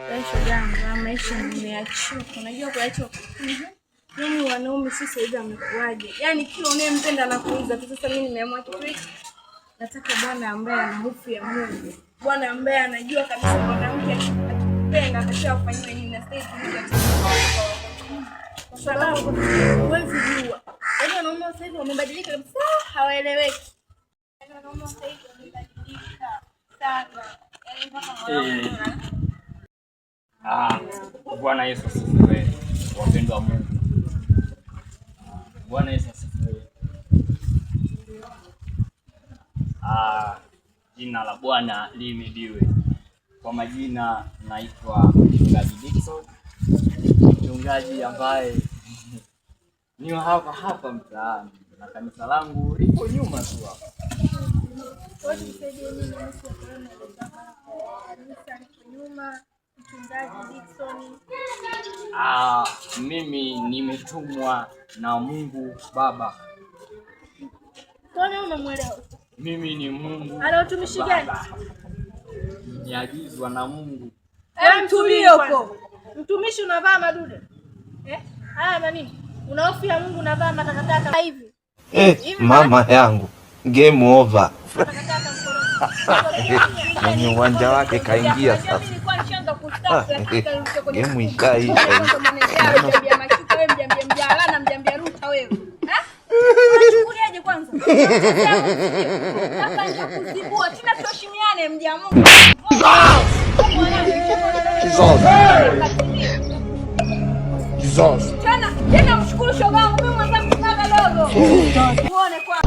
Shoga yangu, maisha nimeachoka. Unajua kuachoka. Yaani wanaume sisi hivi amekuaje? Yaani kila unayempenda anakuuliza tu. Sasa mimi nimeamua kitu hiki. Nataka bwana ambaye ana hofu ya Mungu. Bwana ambaye anajua kabisa mwanamke akipenda atasha kufanyia nini na sasa hivi. Kwa sababu huwezi jua. Yaani wanaume sasa hivi wamebadilika kabisa, hawaeleweki. Yaani wanaume sasa hivi wamebadilika sana. Yaani mpaka Bwana Yesu asifiwe. Wapendwa wa Mungu. Bwana Yesu asifiwe. Jina la Bwana lihimidiwe. Kwa majina naitwa Mchungaji Dickson. Mchungaji ambaye ni hapa mtaani na kanisa langu liko nyuma tu hapa. Mchungaji Dickson. Mimi nimetumwa na Mungu Baba. Kwani unamuelewa? Mimi ni Mungu. Ana utumishi gani? Niagizwa na Mungu. Mtumishi huko. Mtumishi unavaa madude? Haya na nini? Unahofia Mungu unavaa matakataka hivi? Mama yangu. Game over. Mwenye uwanja wake kaingia sasa. Game ishaisha. Unachukuliaje kwanza? Hapa nitakuzibua tena tuheshimiane mja Mungu. Jesus. Tena mshukuru shoga wangu mimi mwanzo msaga dogo. Muone kwa